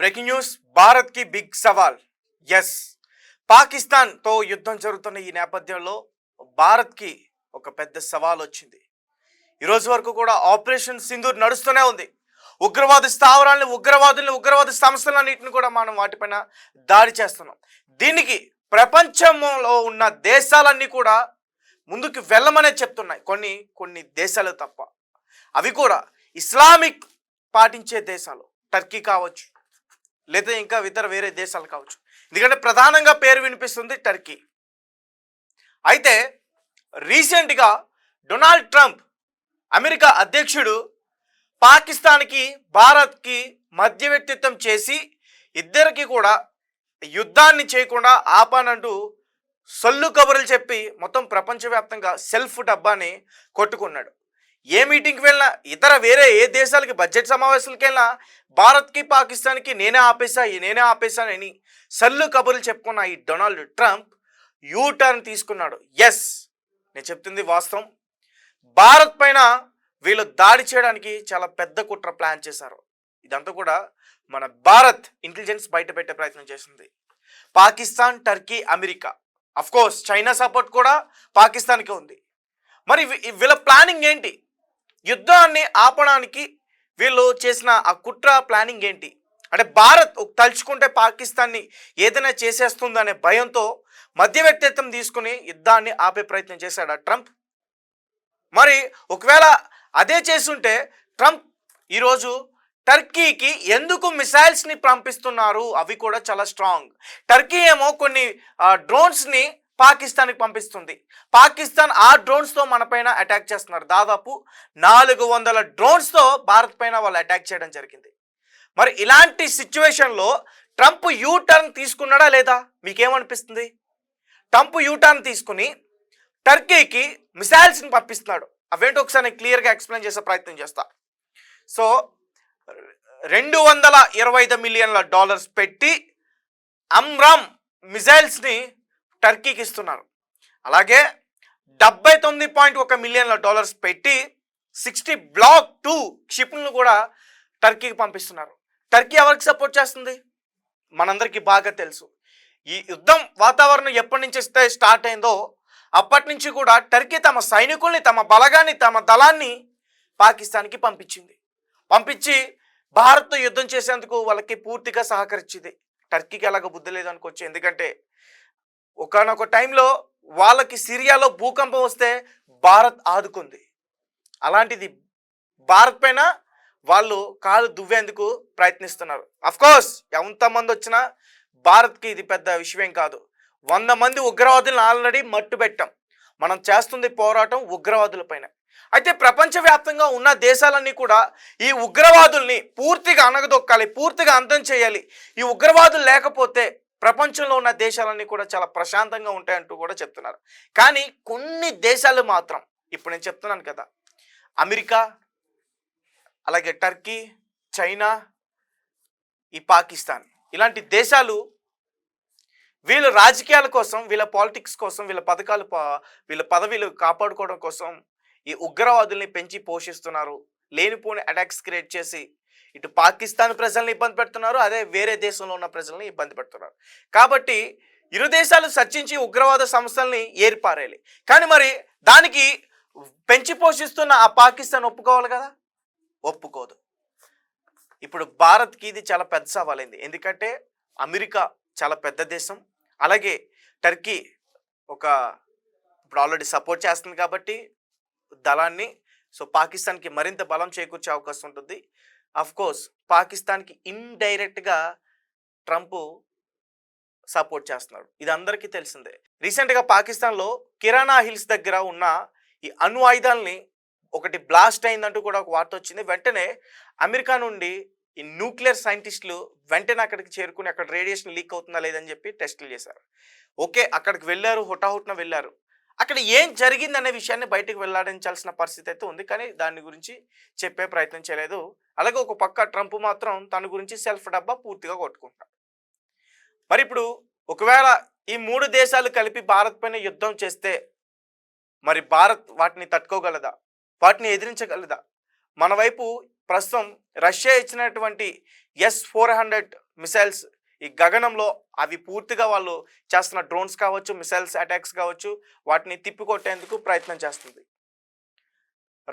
Breaking news, Bharat కి big సవాల్. Yes, Pakistan తో యుద్ధం జరుగుతున్న ఈ నేపథ్యంలో భారత్ కి ఒక పెద్ద సవాల్ వచ్చింది. ఈ రోజు వరకు కూడా ఆపరేషన్ సింధూర్ నడుస్తూనే ఉంది. ఉగ్రవాద స్థావరాలను, ఉగ్రవాద సంస్థలన్నింటిని కూడా మనం వాటిపైన దాడి చేస్తున్నాం. దీనికి ప్రపంచంలో ఉన్న దేశాలన్నీ కూడా ముందుకు వెళ్ళమనే చెప్తున్నాయి. కొన్ని దేశాలు తప్ప, అవి కూడా ఇస్లామిక్ పాటించే దేశాలు, టర్కీ కావచ్చు లేదా ఇంకా వేరే దేశాలు కావచ్చు. ఎందుకంటే ప్రధానంగా పేరు వినిపిస్తుంది టర్కీ. అయితే రీసెంట్గా డొనాల్డ్ ట్రంప్, అమెరికా అధ్యక్షుడు, పాకిస్తాన్కి భారత్కి మధ్యవర్తిత్వం చేసి ఇద్దరికి కూడా యుద్ధాన్ని చేయకుండా ఆపానంటూ సొల్లు కబుర్లు చెప్పి మొత్తం ప్రపంచవ్యాప్తంగా సెల్ఫ్ డబ్బాని కొట్టుకున్నాడు. ఏ మీటింగ్కి వెళ్ళినా, వేరే ఏ దేశాలకి బడ్జెట్ సమావేశాలకి వెళ్ళినా భారత్కి పాకిస్తాన్కి నేనే ఆపేశానని సల్లు కబుర్లు చెప్పుకున్న ఈ డొనాల్డ్ ట్రంప్ యూ టర్న్ తీసుకున్నాడు. ఎస్, నేను చెప్తుంది వాస్తవం. భారత్ పైన వీళ్ళు దాడి చేయడానికి చాలా పెద్ద కుట్ర ప్లాన్ చేశారు. ఇదంతా కూడా మన భారత్ ఇంటెలిజెన్స్ బయట పెట్టే ప్రయత్నం చేసింది. Pakistan, Turkey, America, of course China support కూడా పాకిస్తాన్కి ఉంది. మరి వీళ్ళ ప్లానింగ్ ఏంటి? యుద్ధాన్ని ఆపడానికి వీళ్ళు చేసిన ఆ కుట్ర ప్లానింగ్ ఏంటి అంటే, భారత్ తలుచుకుంటే పాకిస్తాన్ని ఏదైనా చేసేస్తుందనే భయంతో మధ్యవర్తిత్వం తీసుకుని యుద్ధాన్ని ఆపే ప్రయత్నం చేశాడా ట్రంప్? మరి ఒకవేళ అదే చేస్తుంటే ట్రంప్ ఈరోజు టర్కీకి ఎందుకు మిసైల్స్ని పంపిస్తున్నారు? అవి కూడా చాలా స్ట్రాంగ్. టర్కీ ఏమో కొన్ని డ్రోన్స్ని పాకిస్తాన్కి పంపిస్తుంది. పాకిస్తాన్ ఆ డ్రోన్స్తో మన పైన అటాక్ చేస్తున్నారు. దాదాపు 400 డ్రోన్స్తో భారత్ పైన వాళ్ళు అటాక్ చేయడం జరిగింది. మరి ఇలాంటి సిచ్యువేషన్లో ట్రంప్ యూ టర్న్ తీసుకున్నాడా లేదా? మీకేమనిపిస్తుంది? ట్రంప్ యూ టర్న్ తీసుకుని టర్కీకి మిసైల్స్ని పంపిస్తున్నాడు. అవేంటో ఒకసారి నేను క్లియర్గా ఎక్స్ప్లెయిన్ చేసే ప్రయత్నం చేస్తా. సో $225 మిలియన్ల పెట్టి అమ్రామ్ మిసైల్స్ని టర్కీకి ఇస్తున్నారు. అలాగే $79.1 మిలియన్ల పెట్టి 60 బ్లాక్ 2 క్షిపణులను కూడా టర్కీకి పంపిస్తున్నారు. టర్కీ ఎవరికి సపోర్ట్ చేస్తుంది? మనందరికీ బాగా తెలుసు. ఈ యుద్ధం వాతావరణం ఎప్పటి నుంచి స్టార్ట్ అయిందో అప్పటి నుంచి కూడా టర్కీ తమ సైనికుల్ని, తమ బలగాన్ని, తమ దళాన్ని పాకిస్తాన్కి పంపించి భారత్తో యుద్ధం చేసేందుకు వాళ్ళకి పూర్తిగా సహకరించింది. టర్కీకి అలాగ బుద్ధి లేదనుకోవచ్చు. ఎందుకంటే ఒకనొక టైంలో వాళ్ళకి సిరియాలో భూకంపం వస్తే భారత్ ఆదుకుంది. అలాంటిది భారత్ పైన వాళ్ళు కాలు దువ్వేందుకు ప్రయత్నిస్తున్నారు. అఫ్కోర్స్ ఎంతమంది వచ్చినా భారత్కి ఇది పెద్ద విషయం కాదు. 100 మంది ఉగ్రవాదులను ఆల్రెడీ మట్టు పెట్టాం. మనం చేస్తుంది పోరాటం ఉగ్రవాదుల పైన. అయితే ప్రపంచవ్యాప్తంగా ఉన్న దేశాలన్నీ కూడా ఈ ఉగ్రవాదుల్ని పూర్తిగా అణగదొక్కాలి, పూర్తిగా అంతం చేయాలి. ఈ ఉగ్రవాదులు లేకపోతే ప్రపంచంలో ఉన్న దేశాలన్నీ కూడా చాలా ప్రశాంతంగా ఉంటాయంటూ కూడా చెప్తున్నారు. కానీ కొన్ని దేశాలు మాత్రం, ఇప్పుడు నేను చెప్తున్నాను కదా, అమెరికా, అలాగే టర్కీ, చైనా, ఈ పాకిస్తాన్, ఇలాంటి దేశాలు వీళ్ళ రాజకీయాల కోసం, వీళ్ళ పాలిటిక్స్ కోసం, వీళ్ళ పదవిలు కాపాడుకోవడం కోసం ఈ ఉగ్రవాదుల్ని పెంచి పోషిస్తున్నారు. లేనిపోని అటాక్స్ క్రియేట్ చేసి ఇటు పాకిస్తాన్ ప్రజల్ని ఇబ్బంది పెడుతున్నారు, అదే వేరే దేశంలో ఉన్న ప్రజల్ని ఇబ్బంది పెడుతున్నారు. కాబట్టి ఇరు దేశాలు చర్చించి ఉగ్రవాద సంస్థల్ని ఏర్పారేయాలి. కానీ మరి దానికి పెంచి పోషిస్తున్న ఆ పాకిస్తాన్ ఒప్పుకోవాలి కదా? ఒప్పుకోదు. ఇప్పుడు భారత్కి ఇది చాలా పెద్ద సవాలైంది. ఎందుకంటే అమెరికా చాలా పెద్ద దేశం, అలాగే టర్కీ ఇప్పుడు ఆల్రెడీ సపోర్ట్ చేస్తుంది కాబట్టి దళాన్ని. సో పాకిస్తాన్కి మరింత బలం చేకూర్చే అవకాశం ఉంటుంది. అఫ్కోర్స్ పాకిస్తాన్కి ఇండైరెక్ట్గా ట్రంప్ సపోర్ట్ చేస్తున్నాడు. ఇది అందరికీ తెలిసిందే. రీసెంట్గా పాకిస్తాన్లో కిరాణా హిల్స్ దగ్గర ఉన్న ఈ అణు ఆయుధాలని ఒకటి బ్లాస్ట్ అయిందంటూ కూడా ఒక వార్త వచ్చింది. వెంటనే అమెరికా నుండి ఈ న్యూక్లియర్ సైంటిస్టులు వెంటనే అక్కడికి చేరుకుని అక్కడ రేడియేషన్ లీక్ అవుతుందా లేదని చెప్పి టెస్టులు చేశారు. ఓకే, అక్కడికి వెళ్ళారు, హుటాహుటిన వెళ్ళారు. అక్కడ ఏం జరిగిందనే విషయాన్ని బయటకు వెళ్లాడించాల్సిన పరిస్థితి అయితే ఉంది, కానీ దాని గురించి చెప్పే ప్రయత్నం చేయలేదు. అలాగే ఒక పక్క ట్రంప్ మాత్రం తన గురించి సెల్ఫ్ డబ్బా పూర్తిగా కొట్టుకుంటాడు. మరి ఇప్పుడు ఒకవేళ ఈ 3 దేశాలు కలిపి భారత్ పైన యుద్ధం చేస్తే మరి భారత్ వాటిని తట్టుకోగలదా? వాటిని ఎదిరించగలదా? మన వైపు ప్రస్తుతం రష్యా ఇచ్చినటువంటి S-400 మిసైల్స్ ఈ గగనంలో అవి పూర్తిగా వాళ్ళు చేస్తున్న డ్రోన్స్ కావచ్చు, మిసైల్స్ అటాక్స్ కావచ్చు, వాటిని తిప్పికొట్టేందుకు ప్రయత్నం చేస్తుంది.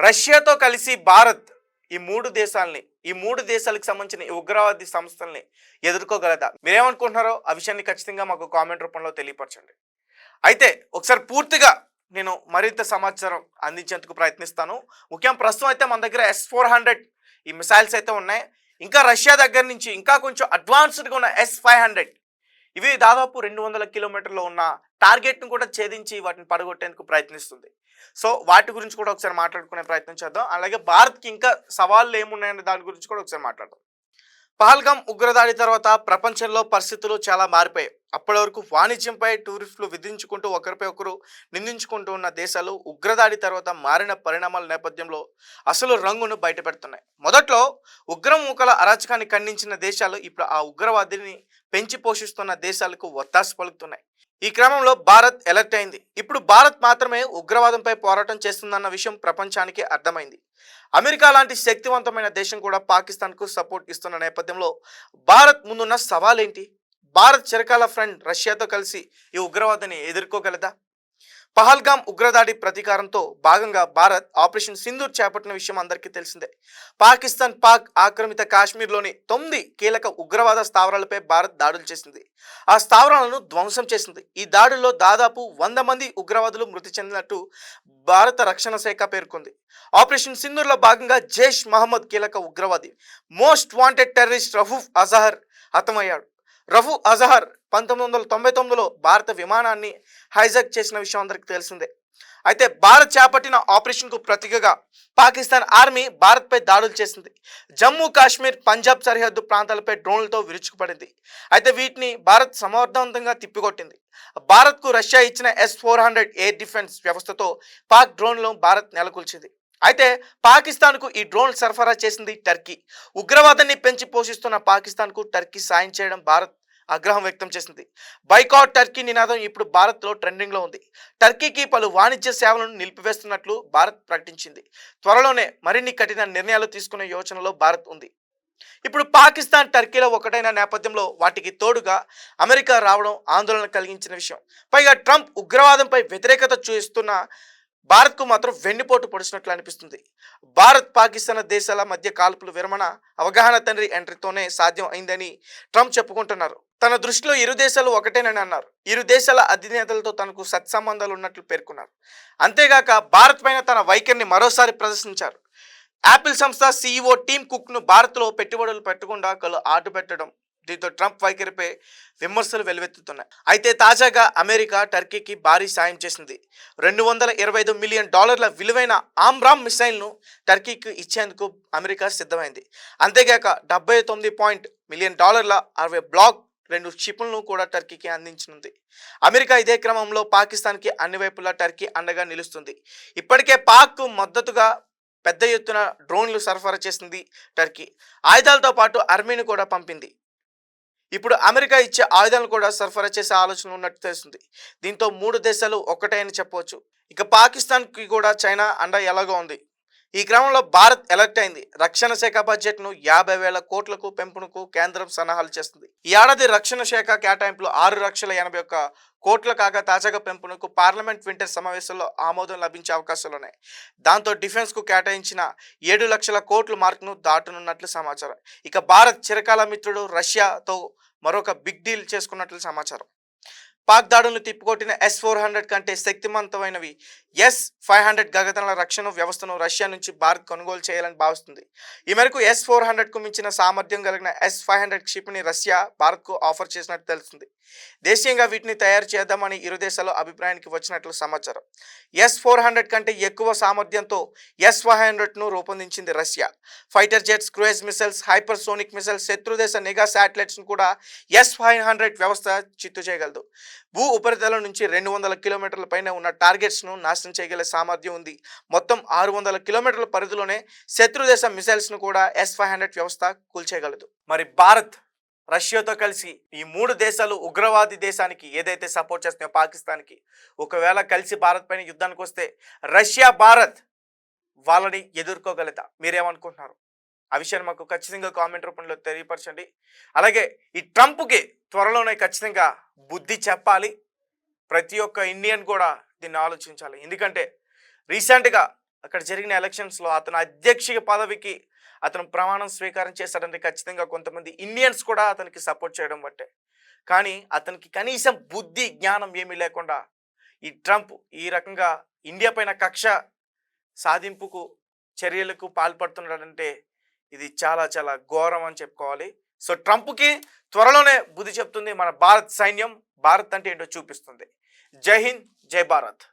రష్యాతో కలిసి భారత్ ఈ మూడు దేశాలకు సంబంధించిన ఈ ఉగ్రవాది సంస్థల్ని ఎదుర్కోగలదా? మీరేమనుకుంటున్నారో ఆ విషయాన్ని ఖచ్చితంగా మాకు కామెంట్ రూపంలో తెలియపరచండి. అయితే ఒకసారి పూర్తిగా నేను మరింత సమాచారం అందించేందుకు ప్రయత్నిస్తాను. ముఖ్యంగా ప్రస్తుతం అయితే మన దగ్గర S-400 ఈ మిసైల్స్ అయితే ఉన్నాయి. ఇంకా రష్యా దగ్గర నుంచి ఇంకా కొంచెం అడ్వాన్స్డ్గా ఉన్న S-500 ఇవి దాదాపు 200 కిలోమీటర్లో ఉన్న టార్గెట్ను కూడా ఛేదించి వాటిని పడగొట్టేందుకు ప్రయత్నిస్తుంది. సో వాటి గురించి కూడా ఒకసారి మాట్లాడుకునే ప్రయత్నం చేద్దాం. అలాగే భారత్కి ఇంకా సవాళ్ళు ఏమున్నాయనే దాని గురించి కూడా ఒకసారి మాట్లాడదాం. పహల్గాం ఉగ్రదాడి తర్వాత ప్రపంచంలో పరిస్థితులు చాలా మారిపోయాయి. అప్పటి వరకు వాణిజ్యంపై టూరిస్టులు విధించుకుంటూ ఒకరిపై ఒకరు నిందించుకుంటూ ఉన్న దేశాలు ఉగ్రదాడి తర్వాత మారిన పరిణామాల నేపథ్యంలో అసలు రంగును బయటపెడుతున్నాయి. మొదట్లో ఉగ్రమూకల అరాచకాన్ని ఖండించిన దేశాలు ఇప్పుడు ఆ ఉగ్రవాదిని పెంచి పోషిస్తున్న దేశాలకు ఒత్తాసు పలుకుతున్నాయి. ఈ క్రమంలో భారత్ ఎలర్ట్ అయింది. ఇప్పుడు భారత్ మాత్రమే ఉగ్రవాదంపై పోరాటం చేస్తుందన్న విషయం ప్రపంచానికి అర్థమైంది. అమెరికా లాంటి శక్తివంతమైన దేశం కూడా పాకిస్తాన్కు సపోర్ట్ ఇస్తున్న నేపథ్యంలో భారత్ ముందున్న సవాల్ ఏంటి? భారత్ చిరకాల ఫ్రెండ్ రష్యాతో కలిసి ఈ ఉగ్రవాదాన్ని ఎదుర్కోగలదా? పహల్గాం ఉగ్రదాడి ప్రతీకారంతో భాగంగా భారత్ ఆపరేషన్ సింధూర్ చేపట్టిన విషయం అందరికీ తెలిసిందే. పాక్ ఆక్రమిత కాశ్మీర్లోని 9 కీలక ఉగ్రవాద స్థావరాలపై భారత్ దాడులు చేసింది. ఆ స్థావరాలను ధ్వంసం చేసింది. ఈ దాడుల్లో దాదాపు 100 మంది ఉగ్రవాదులు మృతి చెందినట్టు భారత రక్షణ శాఖ పేర్కొంది. ఆపరేషన్ సింధూర్లో భాగంగా జైష్ మహమ్మద్ కీలక ఉగ్రవాది most wanted terrorist Rauf Azhar హతమయ్యాడు. రఫూఫ్ అజహర్ 1999లో భారత విమానాన్ని హైజాక్ చేసిన విషయం అందరికీ తెలిసిందే. అయితే భారత్ చేపట్టిన ఆపరేషన్కు ప్రతీకగా పాకిస్తాన్ ఆర్మీ భారత్పై దాడులు చేసింది. జమ్మూ కాశ్మీర్, పంజాబ్ సరిహద్దు ప్రాంతాలపై డ్రోన్లతో విరుచుకుపడింది. అయితే వీటిని భారత్ సమర్థవంతంగా తిప్పికొట్టింది. భారత్కు రష్యా ఇచ్చిన S-400 ఎయిర్ డిఫెన్స్ వ్యవస్థతో పాక్ డ్రోన్లను భారత్ నెలకొల్చింది. అయితే పాకిస్తాన్కు ఈ డ్రోన్ సరఫరా చేసింది టర్కీ. ఉగ్రవాదాన్ని పెంచి పోషిస్తున్న పాకిస్తాన్కు టర్కీ సాయం చేయడం భారత్ ఆగ్రహం వ్యక్తం చేసింది. బైకాట్ టర్కీ నినాదం ఇప్పుడు భారత్లో ట్రెండింగ్లో ఉంది. టర్కీకి పలు వాణిజ్య సేవలను నిలిపివేస్తున్నట్లు భారత్ ప్రకటించింది. త్వరలోనే మరిన్ని కఠిన నిర్ణయాలు తీసుకునే యోచనలో భారత్ ఉంది. ఇప్పుడు పాకిస్తాన్, టర్కీలో ఒకటైన నేపథ్యంలో వాటికి తోడుగా అమెరికా రావడం ఆందోళన కలిగించిన విషయం. పైగా ట్రంప్ ఉగ్రవాదంపై వ్యతిరేకత చూపిస్తున్న భారత్కు మాత్రం వెన్నుపోటు పొడిచినట్లు అనిపిస్తుంది. భారత్, పాకిస్తాన్ దేశాల మధ్య కాల్పుల విరమణ అవగాహన తండ్రి ఎంట్రీతోనే సాధ్యం అయిందని ట్రంప్ చెప్పుకుంటున్నారు. తన దృష్టిలో ఇరు దేశాలు ఒకటేనని అన్నారు. ఇరు దేశాల అధినేతలతో తనకు సత్సంబంధాలు ఉన్నట్లు పేర్కొన్నారు. అంతేగాక భారత్ పైన తన వైఖరిని మరోసారి ప్రదర్శించారు. యాపిల్ సంస్థ CEO టీమ్ కుక్ను భారత్లో పెట్టుబడులు పెట్టకుండా ఆటు పెట్టడం, దీంతో ట్రంప్ వైఖరిపై విమర్శలు వెల్లువెత్తుతున్నాయి. అయితే తాజాగా అమెరికా టర్కీకి భారీ సాయం చేసింది. $225 మిలియన్ విలువైన ఆమ్రామ్ మిసైల్ను టర్కీకి ఇచ్చేందుకు అమెరికా సిద్ధమైంది. అంతేగాక $79 మిలియన్ 60 బ్లాక్ 2 షిప్లను కూడా టర్కీకి అందించనుంది. అమెరికా ఇదే క్రమంలో పాకిస్తాన్కి అన్ని వైపులా టర్కీ అండగా నిలుస్తుంది. ఇప్పటికే పాక్కు మద్దతుగా పెద్ద ఎత్తున డ్రోన్లు సరఫరా చేసింది టర్కీ. ఆయుధాలతో పాటు ఆర్మీని కూడా పంపింది. ఇప్పుడు అమెరికా ఇచ్చే ఆయుధాలను కూడా సరఫరా చేసే ఆలోచన ఉన్నట్టు తెలుస్తుంది. దీంతో 3 దేశాలు ఒక్కటే అని చెప్పవచ్చు. ఇక పాకిస్తాన్కి కూడా చైనా అండ ఎలాగో ఉంది. ఈ క్రమంలో భారత్ ఎలర్ట్ అయింది. రక్షణ శాఖ బడ్జెట్ను 50,000 కోట్లకు పెంపునకు కేంద్రం సన్నాహాలు చేస్తుంది. ఈ ఏడాది రక్షణ శాఖ కేటాయింపులు 6,81 కోట్లు కాగా తాజాగా పెంపునకు పార్లమెంట్ వింటర్ సమావేశంలో ఆమోదం లభించే అవకాశాలున్నాయి. దాంతో డిఫెన్స్కు కేటాయించిన 7 లక్షల కోట్ల మార్కును దాటనున్నట్లు సమాచారం. ఇక భారత్ చిరకాల మిత్రుడు రష్యాతో మరొక బిగ్ డీల్ చేసుకున్నట్లు సమాచారం. పాక్ దాడులను తిప్పికొట్టిన S-400 కంటే శక్తివంతమైనవి S-500 గగనతల రక్షణ వ్యవస్థను రష్యా నుంచి భారత్ కొనుగోలు చేయాలని భావిస్తుంది. ఈ మేరకు S-400కు మించిన సామర్థ్యం కలిగిన S-500 క్షిపణిని రష్యా భారత్కు ఆఫర్ చేసినట్టు తెలుస్తుంది. దేశీయంగా వీటిని తయారు చేద్దామని ఇరు దేశాలు అభిప్రాయానికి వచ్చినట్లు సమాచారం. S-400 కంటే ఎక్కువ సామర్థ్యంతో S-500ను రూపొందించింది Russia. Fighter jets, cruise missiles, hypersonic missiles, శత్రుదేశ నిఘా శాటిలైట్స్ను కూడా S-500 వ్యవస్థ చిత్తు చేయగలదు. భూ ఉపరితలం నుంచి 200 కిలోమీటర్ల పైన ఉన్న టార్గెట్స్ను నాశనం చేయగల సామర్థ్యం ఉంది. మొత్తం 600 కిలోమీటర్ల పరిధిలోనే శత్రుదేశ మిసైల్స్ను కూడా S-500 వ్యవస్థ కూల్చేయగలదు. మరి భారత్ రష్యాతో కలిసి ఈ 3 దేశాలు ఉగ్రవాది దేశానికి ఏదైతే సపోర్ట్ చేస్తున్నాయో పాకిస్తాన్కి, ఒకవేళ కలిసి భారత్ పైన యుద్ధానికి వస్తే రష్యా, భారత్ వాళ్ళని ఎదుర్కోగలదా? మీరేమనుకుంటున్నారు? ఆ విషయాన్ని మాకు ఖచ్చితంగా కామెంట్ రూపంలో తెలియపరచండి. అలాగే ఈ ట్రంప్కి త్వరలోనే ఖచ్చితంగా బుద్ధి చెప్పాలి. ప్రతి ఒక్క ఇండియన్ కూడా దీన్ని ఆలోచించాలి. ఎందుకంటే రీసెంట్గా అక్కడ జరిగిన ఎలక్షన్స్లో అతను అధ్యక్ష పదవికి అతను ప్రమాణం స్వీకారం చేశాడంటే ఖచ్చితంగా కొంతమంది ఇండియన్స్ కూడా అతనికి సపోర్ట్ చేయడం బట్టే. కానీ అతనికి కనీసం బుద్ధి జ్ఞానం ఏమీ లేకుండా ఈ ట్రంప్ ఈ రకంగా ఇండియా పైన కక్ష సాధింపుకు చర్యలకు పాల్పడుతున్నాడంటే ఇది చాలా చాలా ఘోరం అని చెప్పుకోవాలి. సో ట్రంప్కి త్వరలోనే బుద్ధి చెప్తుంది మన భారత్ సైన్యం. భారత్ అంటే ఏంటో చూపిస్తుంది. జై హింద్, జై భారత్.